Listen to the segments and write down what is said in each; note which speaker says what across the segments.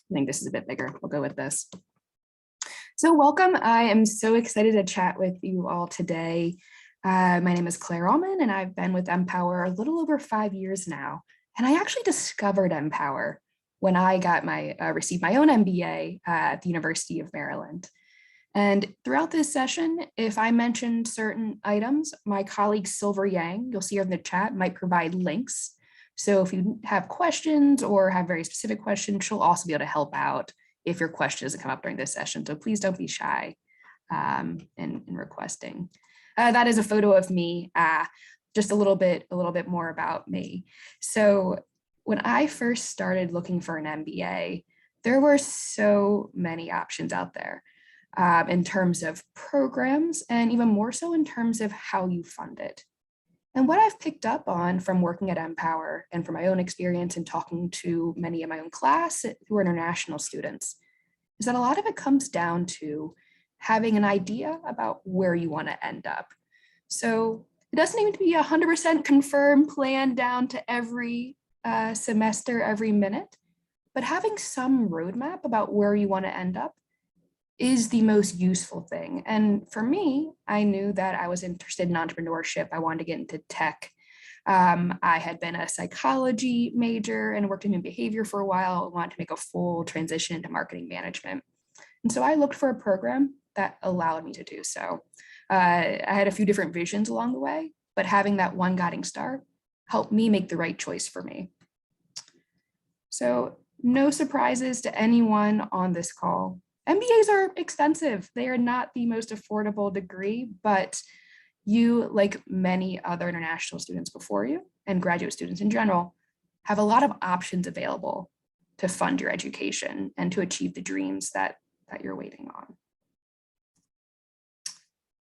Speaker 1: I think this is a bit bigger. We'll go with this. So welcome. I am so excited to chat with you all today. My name is Claire Allman, and I've been with MPower a little over 5 years now. And I actually discovered MPower when I got received my own MBA at the University of Maryland. And throughout this session, if I mention certain items, my colleague Silver Yang, you'll see her in the chat, might provide links. So if you have questions or have very specific questions, she'll also be able to help out if your question doesn't come up during this session. So please don't be shy in requesting. That is a photo of me, just a little bit more about me. So when I first started looking for an MBA, there were so many options out there in terms of programs, and even more so in terms of how you fund it. And what I've picked up on from working at MPower and from my own experience and talking to many of my own class who are international students is that a lot of it comes down to having an idea about where you want to end up. So it doesn't need to be 100% confirmed plan down to every semester, every minute, but having some roadmap about where you want to end up is the most useful thing. And for me, I knew that I was interested in entrepreneurship. I wanted to get into tech. I had been a psychology major and worked in human behavior for a while. I wanted to make a full transition into marketing management. And so I looked for a program that allowed me to do so. I had a few different visions along the way, but having that one guiding star helped me make the right choice for me. So no surprises to anyone on this call. MBAs are expensive. They are not the most affordable degree, but you, like many other international students before you and graduate students in general, have a lot of options available to fund your education and to achieve the dreams that you're waiting on.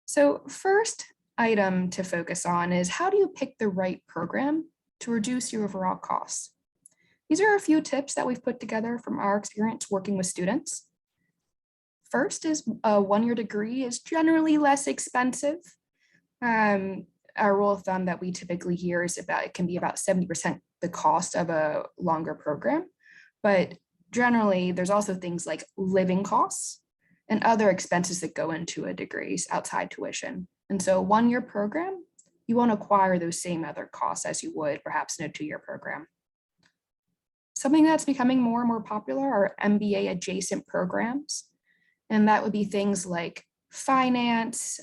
Speaker 1: So first item to focus on is, how do you pick the right program to reduce your overall costs? These are a few tips that we've put together from our experience working with students. First is a one-year degree is generally less expensive. Our rule of thumb that we typically hear is it can be about 70% the cost of a longer program, but generally there's also things like living costs and other expenses that go into a degree outside tuition. And so one-year program, you won't acquire those same other costs as you would perhaps in a two-year program. Something that's becoming more and more popular are Mba Adjacent Programs. And that would be things like finance,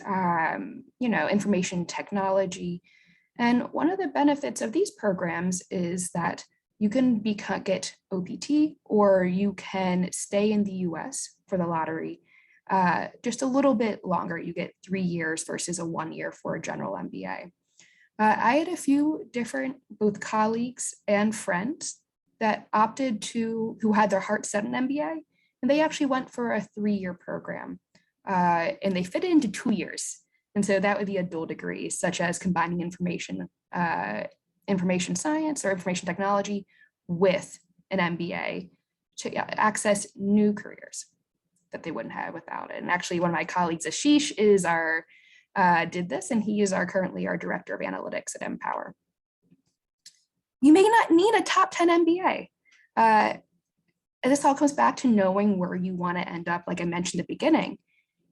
Speaker 1: information technology. And one of the benefits of these programs is that you can get OPT, or you can stay in the US for the lottery just a little bit longer. You get 3 years versus a 1 year for a general MBA. I had a few different both colleagues and friends that who had their heart set on MBA, and they actually went for a 3-year program, and they fit it into 2 years. And so that would be a dual degree, such as combining information science or information technology with an MBA to access new careers that they wouldn't have without it. And actually, one of my colleagues, Ashish, did this, and he is currently our director of analytics at MPower. You may not need a top 10 MBA. And this all comes back to knowing where you want to end up, like I mentioned at the beginning.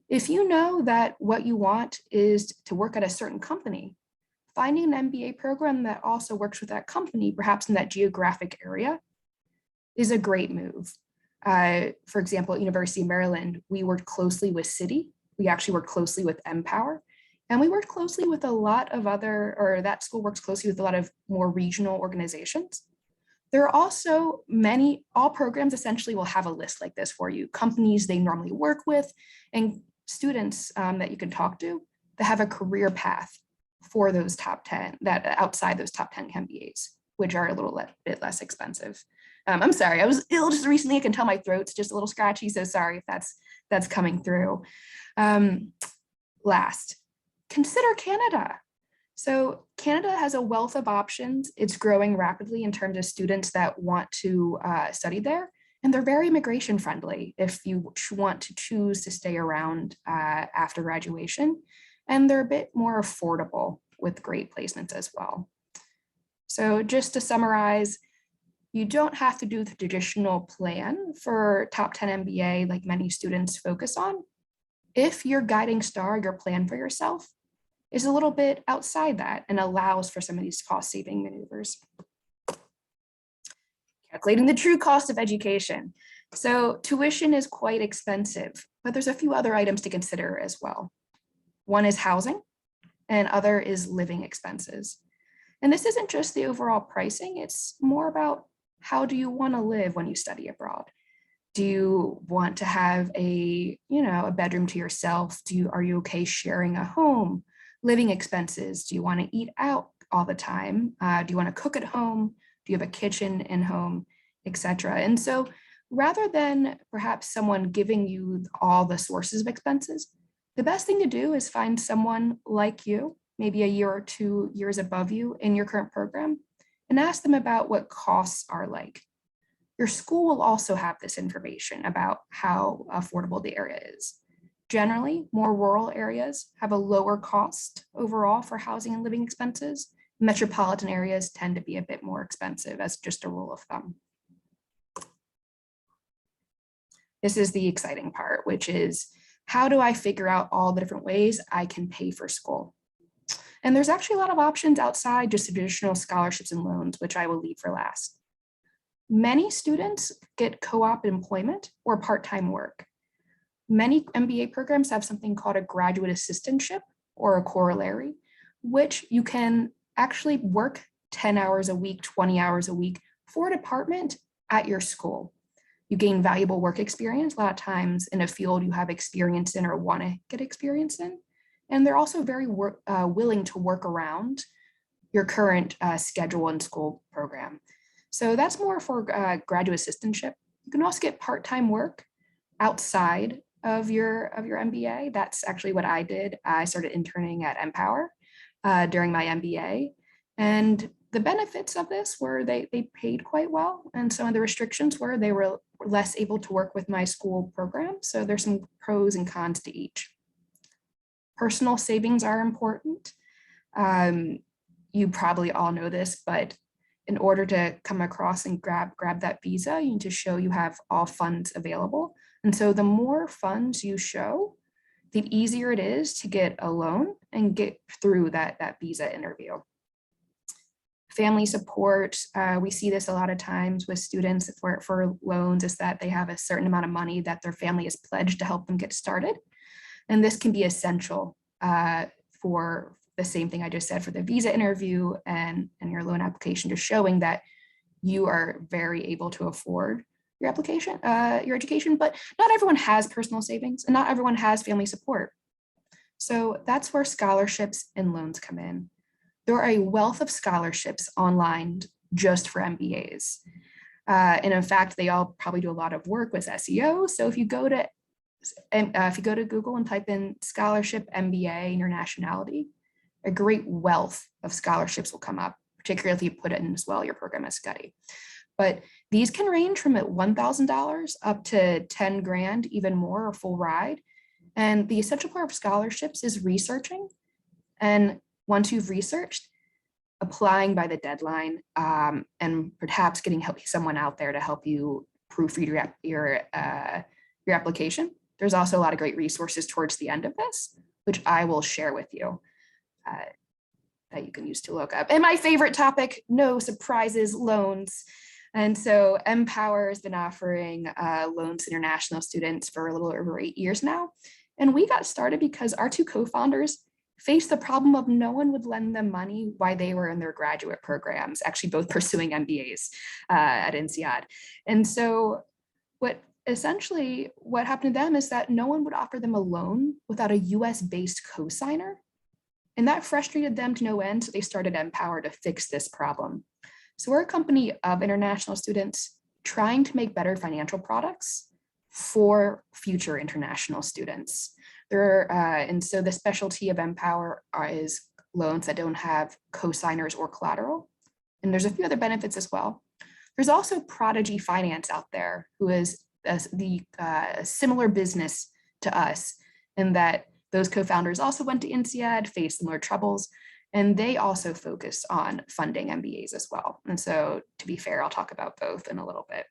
Speaker 1: If you know that what you want is to work at a certain company, finding an MBA program that also works with that company, perhaps in that geographic area, is a great move. For example, at University of Maryland, we worked closely with Citi. We actually worked closely with MPower. And we worked closely with a lot of that school works closely with a lot of more regional organizations. There are also all programs essentially will have a list like this for you, companies they normally work with, and students that you can talk to that have a career path for those top 10, that outside those top 10 MBAs, which are a little bit less expensive. I'm sorry, I was ill just recently. I can tell my throat's just a little scratchy, so sorry if that's coming through. Last, consider Canada. So Canada has a wealth of options. It's growing rapidly in terms of students that want to study there, and they're very immigration friendly if you want to choose to stay around after graduation, and they're a bit more affordable with great placements as well. So just to summarize, You don't have to do the traditional plan for top 10 MBA like many students focus on. If your guiding star, your plan for yourself, is a little bit outside that and allows for some of these cost saving maneuvers. Calculating the true cost of education. So tuition is quite expensive, but there's a few other items to consider as well. One is housing and other is living expenses. And this isn't just the overall pricing, it's more about how do you want to live when you study abroad? Do you want to have a bedroom to yourself? Are you okay sharing a home? Living expenses, do you want to eat out all the time? Do you want to cook at home? Do you have a kitchen in home, etc.? And so rather than perhaps someone giving you all the sources of expenses, the best thing to do is find someone like you, maybe a year or 2 years above you in your current program, and ask them about what costs are like. Your school will also have this information about how affordable the area is. Generally, more rural areas have a lower cost overall for housing and living expenses. Metropolitan areas tend to be a bit more expensive as just a rule of thumb. This is the exciting part, which is how do I figure out all the different ways I can pay for school? And there's actually a lot of options outside just traditional scholarships and loans, which I will leave for last. Many students get co-op employment or part-time work. Many MBA programs have something called a graduate assistantship or a corollary, which you can actually work 10 hours a week, 20 hours a week for a department at your school. You gain valuable work experience, a lot of times in a field you have experience in or want to get experience in. And they're also very willing to work around your current schedule and school program. So that's more for graduate assistantship. You can also get part-time work outside of your MBA. That's actually what I did. I started interning at MPower during my MBA. And the benefits of this were they paid quite well. And some of the restrictions were they were less able to work with my school program. So there's some pros and cons to each. Personal savings are important. You probably all know this, but in order to come across and grab that visa, you need to show you have all funds available. And so the more funds you show, the easier it is to get a loan and get through that visa interview. Family support, we see this a lot of times with students for loans, is that they have a certain amount of money that their family is pledged to help them get started. And this can be essential for the same thing I just said for the visa interview and your loan application, just showing that you are very able to afford your application, your education, but not everyone has personal savings and not everyone has family support. So that's where scholarships and loans come in. There are a wealth of scholarships online just for MBAs. And in fact, they all probably do a lot of work with SEO. So if you go to Google and type in scholarship MBA and your nationality, a great wealth of scholarships will come up, particularly if you put it in as well, your program as study. But these can range from at $1,000 up to 10 grand, even more, a full ride. And the essential part of scholarships is researching. And once you've researched, applying by the deadline, and perhaps getting someone out there to help you proofread your application. There's also a lot of great resources towards the end of this, which I will share with you that you can use to look up. And my favorite topic, no surprises, loans. And so MPower has been offering loans to international students for a little over 8 years now. And we got started because our two co-founders faced the problem of no one would lend them money while they were in their graduate programs, actually both pursuing MBAs at INSEAD. And so what happened to them is that no one would offer them a loan without a US-based cosigner. And that frustrated them to no end, so they started MPower to fix this problem. So we're a company of international students trying to make better financial products for future international students. And so the specialty of MPower is loans that don't have cosigners or collateral. And there's a few other benefits as well. There's also Prodigy Finance out there, who is the similar business to us, in that those co-founders also went to INSEAD, faced similar troubles, And they also focus on funding MBAs as well. And so to be fair, I'll talk about both in a little bit.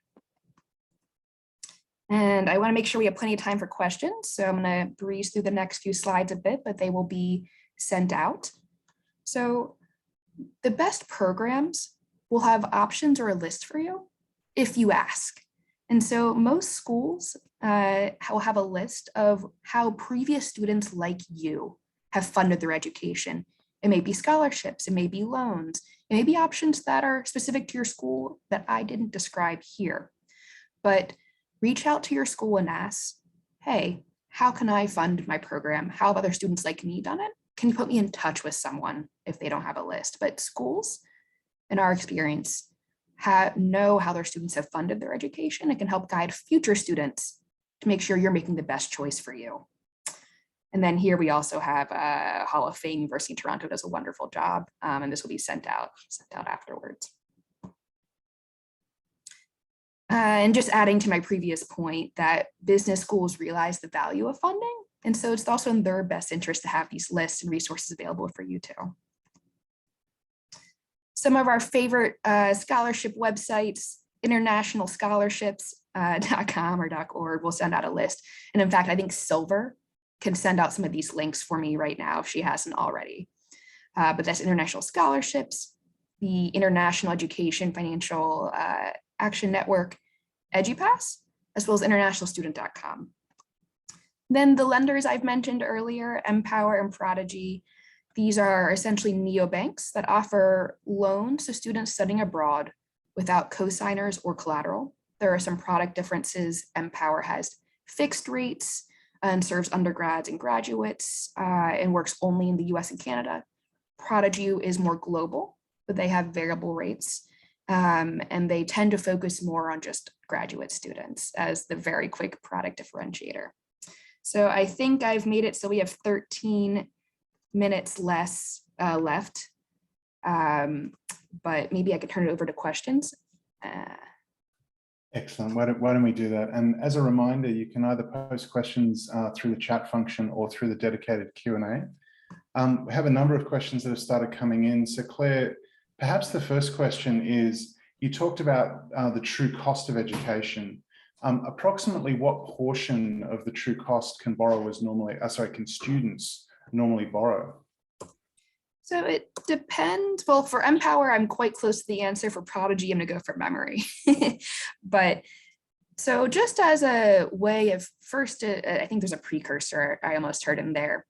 Speaker 1: And I want to make sure we have plenty of time for questions. So I'm going to breeze through the next few slides a bit, but they will be sent out. So the best programs will have options or a list for you if you ask. And so most schools will have a list of how previous students like you have funded their education. It may be scholarships, it may be loans, it may be options that are specific to your school that I didn't describe here. But reach out to your school and ask, hey, how can I fund my program? How have other students like me done it? Can you put me in touch with someone if they don't have a list? But schools, in our experience, know how their students have funded their education and can help guide future students to make sure you're making the best choice for you. And then here we also have Hall of Fame. University of Toronto does a wonderful job, and this will be sent out afterwards. And just adding to my previous point that business schools realize the value of funding. And so it's also in their best interest to have these lists and resources available for you too. Some of our favorite scholarship websites, internationalscholarships.com or .org will send out a list. And in fact, I think Silver can send out some of these links for me right now if she hasn't already. But that's International Scholarships, the International Education Financial Action Network, EduPass, as well as internationalstudent.com. Then the lenders I've mentioned earlier, MPower and Prodigy, these are essentially neobanks that offer loans to students studying abroad without cosigners or collateral. There are some product differences. MPower has fixed rates and serves undergrads and graduates and works only in the US and Canada. Prodigy is more global, but they have variable rates. And they tend to focus more on just graduate students as the very quick product differentiator. So I think I've made it so we have 13 minutes less left, but maybe I could turn it over to questions.
Speaker 2: Excellent. Why don't we do that? And as a reminder, you can either post questions through the chat function or through the dedicated Q&A. We have a number of questions that have started coming in. So Claire, perhaps the first question is, you talked about the true cost of education. Approximately what portion of the true cost can can students normally borrow?
Speaker 1: So it depends. Well, for MPower, I'm quite close to the answer. For Prodigy, I'm gonna go from memory. But so just as a way of first, I think there's a precursor I almost heard in there.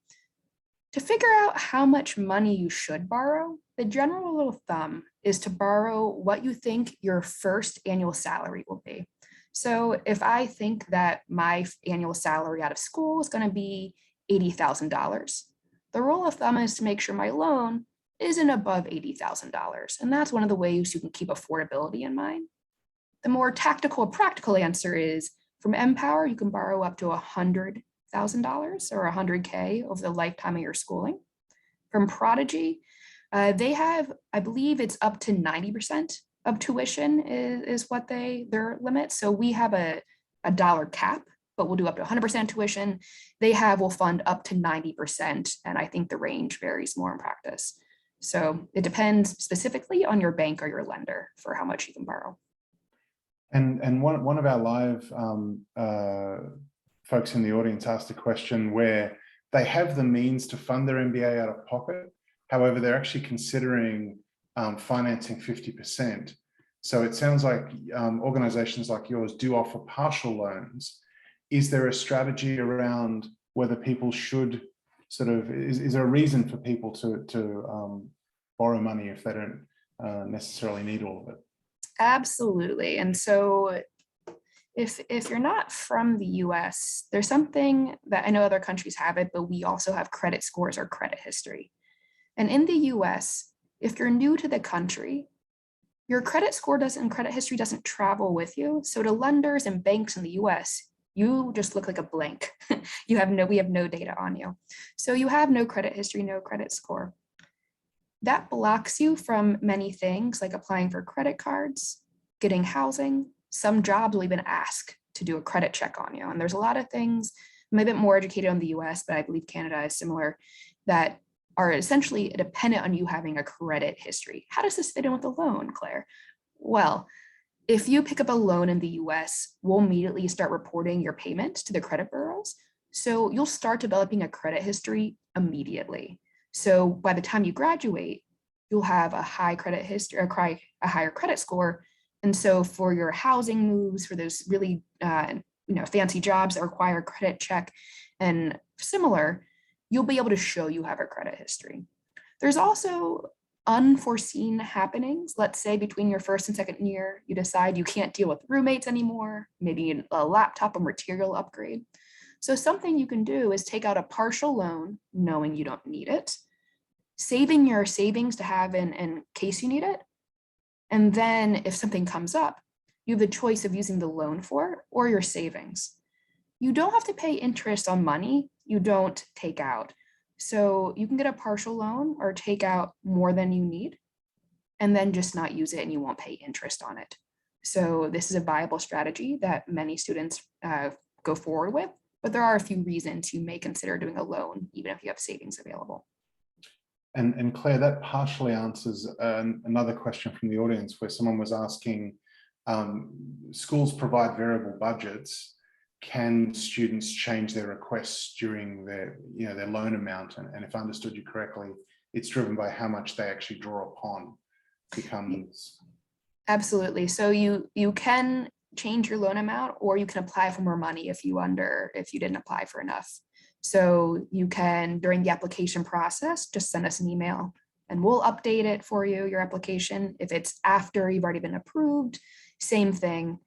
Speaker 1: To figure out how much money you should borrow, the general rule of thumb is to borrow what you think your first annual salary will be. So if I think that my annual salary out of school is going to be $80,000, the rule of thumb is to make sure my loan isn't above $80,000. And that's one of the ways you can keep affordability in mind. The more tactical, practical answer is from MPower, you can borrow up to $100,000 or $100K over the lifetime of your schooling. From Prodigy, they have, I believe it's up to 90% of tuition is what their limit. So we have a dollar cap, but we'll do up to 100% tuition. They will fund up to 90%. And I think the range varies more in practice. So it depends specifically on your bank or your lender for how much you can borrow.
Speaker 2: And one of our live folks in the audience asked a question where they have the means to fund their MBA out of pocket. However, they're actually considering financing 50%. So it sounds like organizations like yours do offer partial loans. Is there a strategy around whether people should is there a reason for people to borrow money if they don't necessarily need all of it?
Speaker 1: Absolutely. And so if you're not from the US, there's something that I know other countries have it, but we also have credit scores or credit history. And in the US, if you're new to the country, your credit score and credit history doesn't travel with you. So to lenders and banks in the US, you just look like a blank. We have no data on you. So you have no credit history, no credit score. That blocks you from many things like applying for credit cards, getting housing. Some jobs will even ask to do a credit check on you. And there's a lot of things, I'm a bit more educated on the US, but I believe Canada is similar, that are essentially dependent on you having a credit history. How does this fit in with a loan, Claire? Well, if you pick up a loan in the US, we'll immediately start reporting your payments to the credit bureaus. So you'll start developing a credit history immediately. So by the time you graduate, you'll have a high credit history, a higher credit score. And so for your housing moves, for those really fancy jobs that require a credit check and similar, you'll be able to show you have a credit history. There's also unforeseen happenings. Let's say between your first and second year, you decide you can't deal with roommates anymore, maybe a laptop or material upgrade. So something you can do is take out a partial loan, knowing you don't need it, saving your savings to have in case you need it. And then if something comes up, you have the choice of using the loan for it or your savings. You don't have to pay interest on money you don't take out. So you can get a partial loan or take out more than you need and then just not use it and you won't pay interest on it. So this is a viable strategy that many students go forward with, but there are a few reasons you may consider doing a loan, even if you have savings available.
Speaker 2: And Claire, that partially answers another question from the audience where someone was asking, schools provide variable budgets. Can students change their requests during their loan amount? And if I understood you correctly, it's driven by how much they actually draw upon becomes.
Speaker 1: Absolutely. So you can change your loan amount, or you can apply for more money if you didn't apply for enough. So you can, during the application process, just send us an email and we'll update it for you, your application. If it's after you've already been approved, same thing.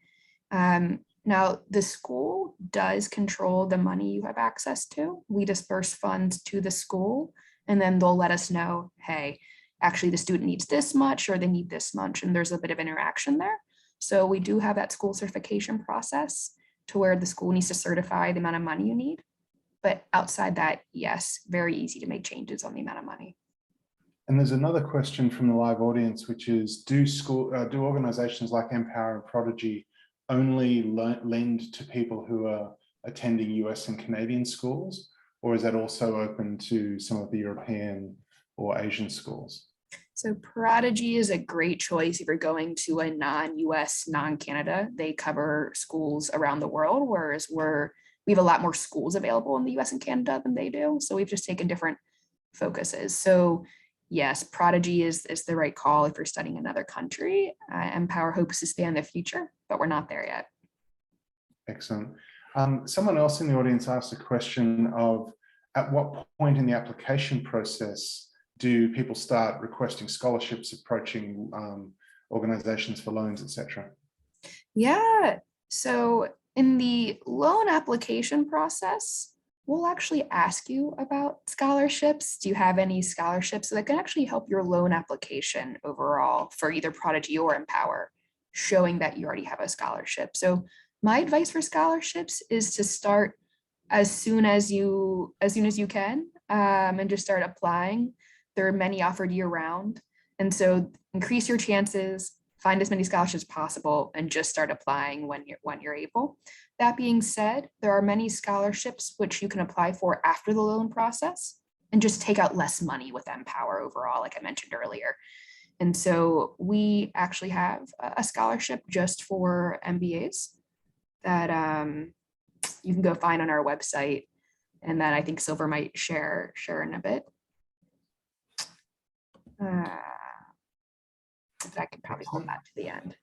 Speaker 1: Now, the school does control the money you have access to. We disperse funds to the school, and then they'll let us know, hey, actually the student needs this much or they need this much, and there's a bit of interaction there. So we do have that school certification process to where the school needs to certify the amount of money you need. But outside that, yes, very easy to make changes on the amount of money.
Speaker 2: And there's another question from the live audience, which is, do organizations like MPower and Prodigy only lend to people who are attending US and Canadian schools, or is that also open to some of the European or Asian schools?
Speaker 1: So Prodigy is a great choice if you're going to a non-US, non-Canada. They cover schools around the world, whereas we have a lot more schools available in the US and Canada than they do. So we've just taken different focuses. So yes, Prodigy is the right call if you're studying another country. MPower hopes to stay in the future, but we're not there yet.
Speaker 2: Excellent. Someone else in the audience asked a question of, at what point in the application process do people start requesting scholarships, approaching organizations for loans, etc.? Yeah,
Speaker 1: so in the loan application process, we'll actually ask you about scholarships. Do you have any scholarships that can actually help your loan application overall for either Prodigy or MPower, showing that you already have a scholarship? So my advice for scholarships is to start as soon as you can, and just start applying. There are many offered year round. And so increase your chances, find as many scholarships as possible, and just start applying when you're able. That being said, there are many scholarships which you can apply for after the loan process and just take out less money with MPower overall, like I mentioned earlier. And so we actually have a scholarship just for MBAs that you can go find on our website, and that I think Silver might share in a bit. I could probably hold that to the end.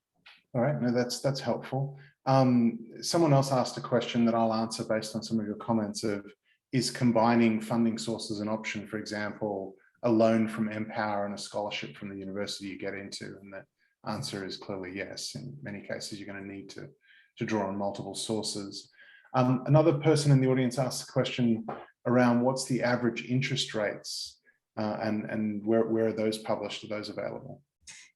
Speaker 2: All right, no, that's helpful. Someone else asked a question that I'll answer based on some of your comments of, is combining funding sources an option? For example, a loan from MPower and a scholarship from the university you get into? And the answer is clearly yes. In many cases, you're going to need to draw on multiple sources. Another person in the audience asked a question around what's the average interest rates and where are those published? Are those available?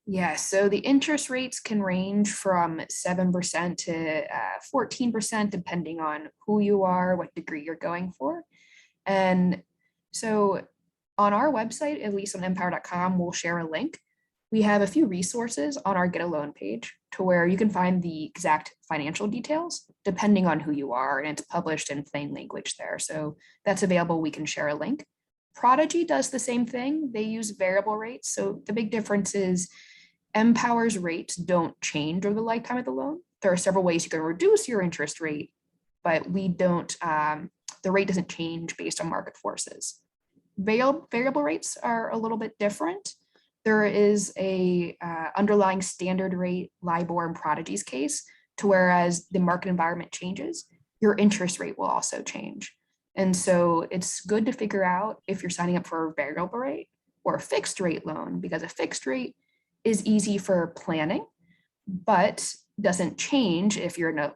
Speaker 1: Yeah, so the interest rates can range from 7% to 14%, depending on who you are, what degree you're going for. And so on our website, at least on mpower.com, we'll share a link. We have a few resources on our Get a Loan page to where you can find the exact financial details, depending on who you are, and it's published in plain language there. So that's available. We can share a link. Prodigy does the same thing. They use variable rates. So the big difference is MPower's rates don't change over the lifetime of the loan. There are several ways you can reduce your interest rate, but we don't, the rate doesn't change based on market forces. Variable rates are a little bit different. There is a underlying standard rate, LIBOR in Prodigy's case, to whereas the market environment changes, your interest rate will also change. And so it's good to figure out if you're signing up for a variable rate or a fixed rate loan, because a fixed rate is easy for planning, but doesn't change if you're in a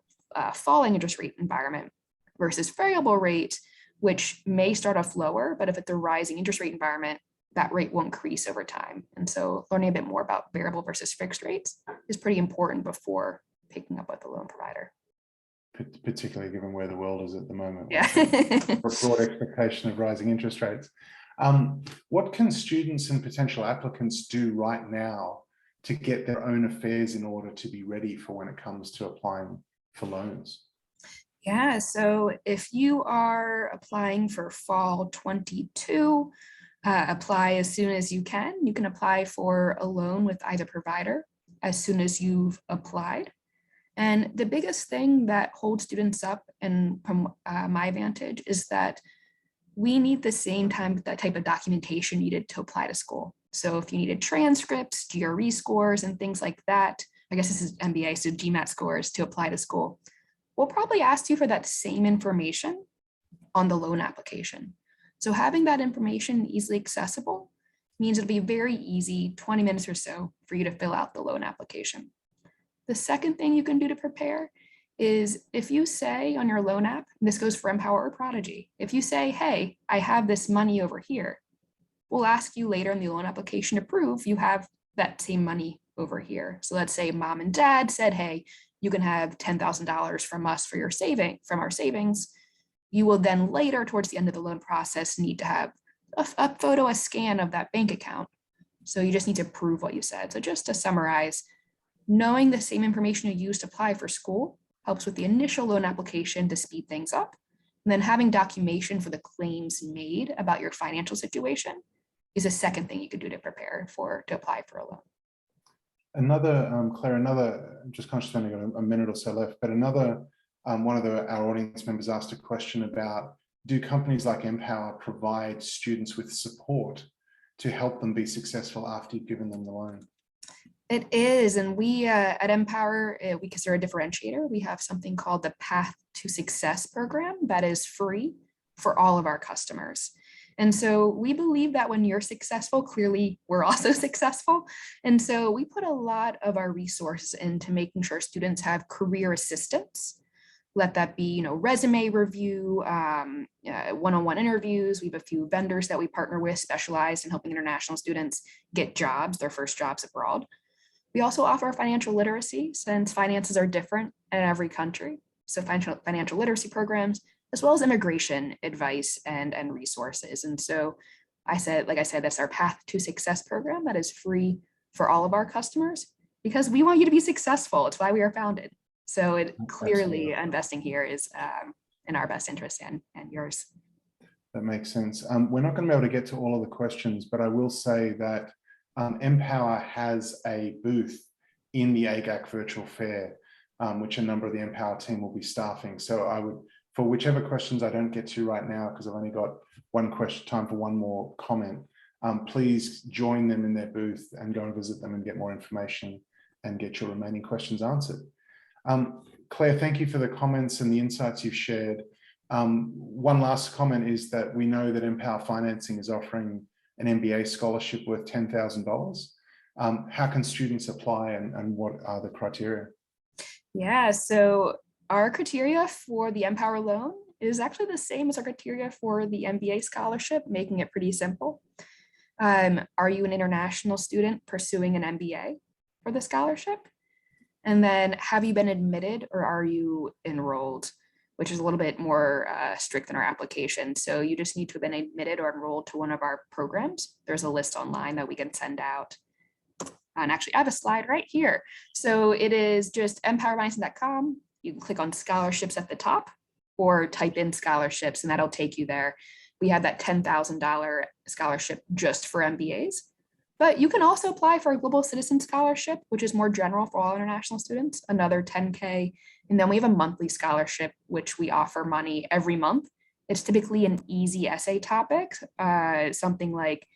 Speaker 1: falling interest rate environment, versus variable rate, which may start off lower, but if it's a rising interest rate environment, that rate will increase over time. And so learning a bit more about variable versus fixed rates is pretty important before picking up with a loan provider.
Speaker 2: Particularly given where the world is at the moment.
Speaker 1: Yeah.
Speaker 2: Broad expectation of rising interest rates. What can students and potential applicants do right now to get their own affairs in order to be ready for when it comes to applying for loans?
Speaker 1: Yeah, so if you are applying for fall 22, apply as soon as you can. You can apply for a loan with either provider as soon as you've applied. And the biggest thing that holds students up, and from my vantage, is that we need the same that type of documentation needed to apply to school. So if you needed transcripts, GRE scores, and things like that, I guess this is MBA, so GMAT scores to apply to school, we'll probably ask you for that same information on the loan application. So having that information easily accessible means it'll be very easy, 20 minutes or so, for you to fill out the loan application. The second thing you can do to prepare is if you say on your loan app, and this goes for MPower or Prodigy, if you say, hey, I have this money over here, we'll ask you later in the loan application to prove you have that same money over here. So let's say mom and dad said, hey, you can have $10,000 from us for your from our savings. You will then later, towards the end of the loan process, need to have a photo, a scan of that bank account. So you just need to prove what you said. So just to summarize, knowing the same information you use to apply for school helps with the initial loan application to speed things up. And then having documentation for the claims made about your financial situation is a second thing you could do to prepare to apply for a loan.
Speaker 2: Another, Claire, I'm just conscious I've only got a minute or so left, but another, one of our audience members asked a question about, do companies like MPower provide students with support to help them be successful after you've given them the loan?
Speaker 1: It is, and we at MPower, we consider a differentiator. We have something called the Path to Success program that is free for all of our customers. And so we believe that when you're successful, clearly we're also successful. And so we put a lot of our resources into making sure students have career assistance. Let that be, resume review, one-on-one interviews. We have a few vendors that we partner with specialized in helping international students get jobs, their first jobs abroad. We also offer financial literacy, since finances are different in every country. So financial literacy programs, as well as immigration advice and resources. And so like I said, that's our Path to Success program that is free for all of our customers, because we want you to be successful. It's why we are founded. So it clearly, investing here is in our best interest and yours.
Speaker 2: That makes sense. We're not going to be able to get to all of the questions, but I will say that MPower has a booth in the AIGAC virtual fair, which a number of the MPower team will be staffing. So I would, for whichever questions I don't get to right now, because I've only got time for one more comment, please join them in their booth and go and visit them and get more information and get your remaining questions answered. Claire, thank you for the comments and the insights you've shared. One last comment is that we know that MPower Financing is offering an MBA scholarship worth $10,000. How can students apply and what are the criteria? Yeah,
Speaker 1: so our criteria for the MPower loan is actually the same as our criteria for the MBA scholarship, making it pretty simple. Are you an international student pursuing an MBA for the scholarship? And then have you been admitted or are you enrolled, which is a little bit more strict than our application. So you just need to have been admitted or enrolled to one of our programs. There's a list online that we can send out. And actually I have a slide right here. So it is just mpowermindset.com. You can click on scholarships at the top or type in scholarships and that'll take you there. we have that $10,000 scholarship just for MBAs. But you can also apply for a Global Citizen Scholarship, which is more general for all international students, another $10K. And then we have a monthly scholarship, which we offer money every month. It's typically an easy essay topic, something like,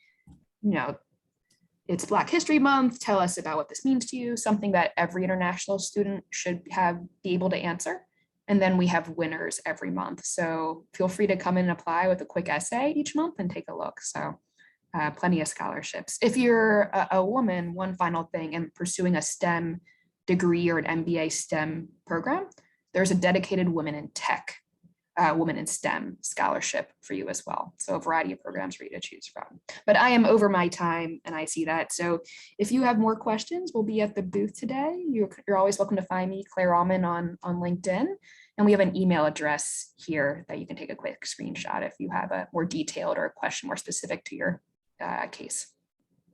Speaker 1: it's Black History Month, tell us about what this means to you, something that every international student should be able to answer. And then we have winners every month. So feel free to come in and apply with a quick essay each month and take a look. So plenty of scholarships. If you're a woman, one final thing, and pursuing a STEM degree or an MBA STEM program, there's a dedicated Women in Tech, Women in STEM scholarship for you as well. So a variety of programs for you to choose from. But I am over my time and I see that. So if you have more questions, we'll be at the booth today. You're always welcome to find me, Claire Allman, on LinkedIn. And we have an email address here that you can take a quick screenshot if you have a more detailed or a question more specific to your case.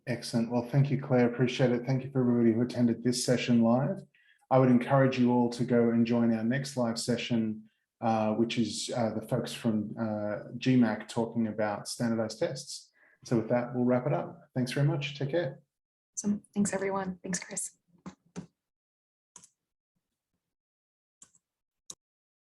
Speaker 2: Excellent. Well, thank you, Claire. Appreciate it. Thank you for everybody who attended this session live. I would encourage you all to go and join our next live session, which is the folks from GMAC talking about standardized tests. So with that, we'll wrap it up. Thanks very much. Take care.
Speaker 1: So thanks, everyone. Thanks, Chris.